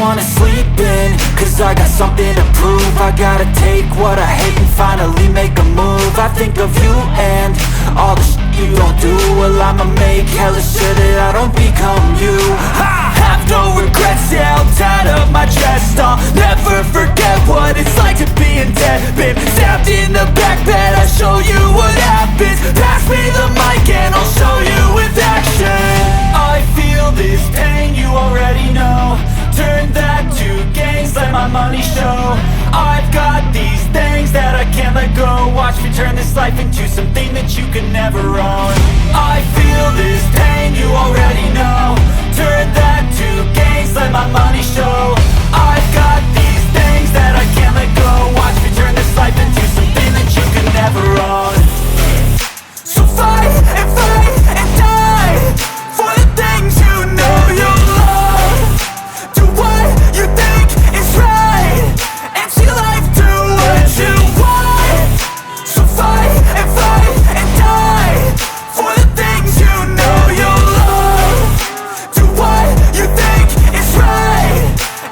wanna sleep in, cause I got something to prove. I gotta take what I hate and finally make a move. I think of you and all the shit you don't do. Well, I'ma make hella sure that I don't become you. I have no regrets, yeah, I'll tie up my chest. I'll never forget what it's like to be in debt. Been stabbed in the back bed, I'll show you what happens. Pass me the mic and I'll show you with action. I feel this pain, you already know. Turn that to gains, let my money show. I've got these things that I can't let go. Watch me turn this life into something that you can never own. I feel this pain, you already know. Turn that to gains, let my money show. I've got these things that I can't let go. Watch me turn this life into something that you can never own. So fight and die for the things you know you love. Do what you think is right and see life do what you want. So fight and die for the things you know you love. Do what you think is right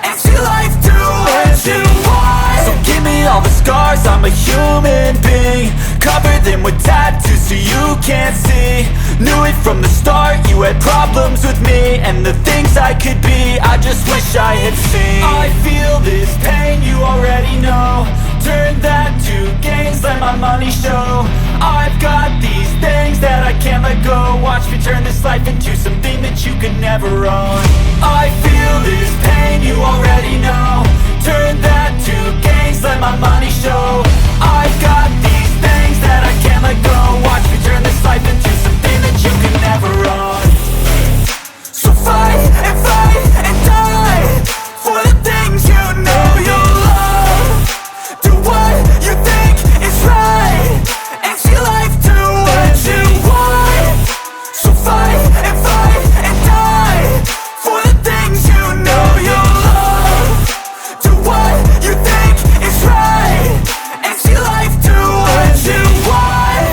and see life do what you want. So give me all the scars, I'm a human being. Cover them with tattoos so you can't see. Knew it from the start, you had problems with me and the things I could be, I just wish I had seen. I feel this pain, you already know. Turn that to gains, let my money show. I've got these things that I can't let go. Watch me turn this life into something that you can never own. I feel this pain, you already know. Turn that to gains, let my money show. I've got these things that I can't let go. Watch me turn this life into something that you can never own. So fight and die for the things you know you love. Do what you think is right and see life do what you want. So fight and die for the things you know you love. Do what you think is right and see life do what you want.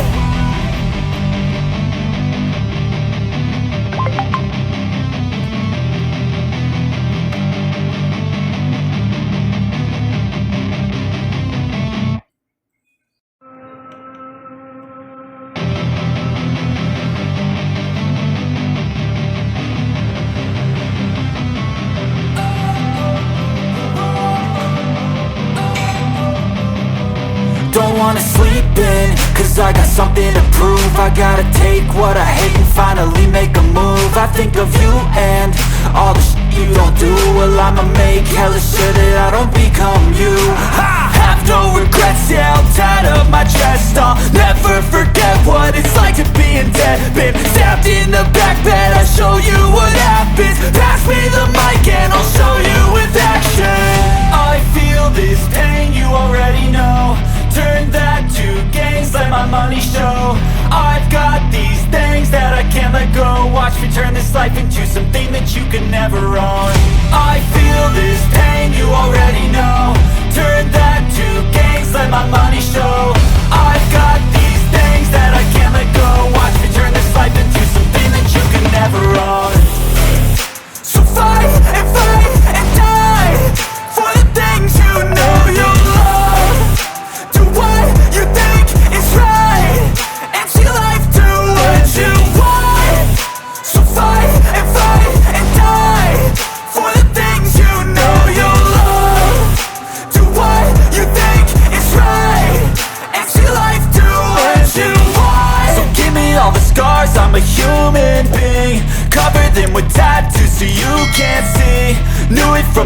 Don't wanna sleep in, cause I got something to prove. I gotta take what I hate and finally make a move. I think of you and all the shit you don't do. Well, I'ma make hella sure that I don't become you. I have no regrets, yeah, I'll tie up my chest. I'll never forget what it's like to be in debt. Been stabbed in the back bed, I'll show you what happens. Pass me the mic and I'll show you with action. I feel this pain, you already know. Turn that to gains, let my money show. I've got these things that I can't let go. Watch me turn this life into something that you can never own. I feel this pain, you already know. Turn that to gains, let my money show. I've got these things that I can't let go. Watch me turn this life into something that you can never own. So fight and die for the things you know you love. Do what you think is right and see life do what you want. So fight and die for the things you know you love. Do what you think is right and see life do what you want. So give me all the scars, I'm a human being. Cover them with tattoos so you can't see. Knew it from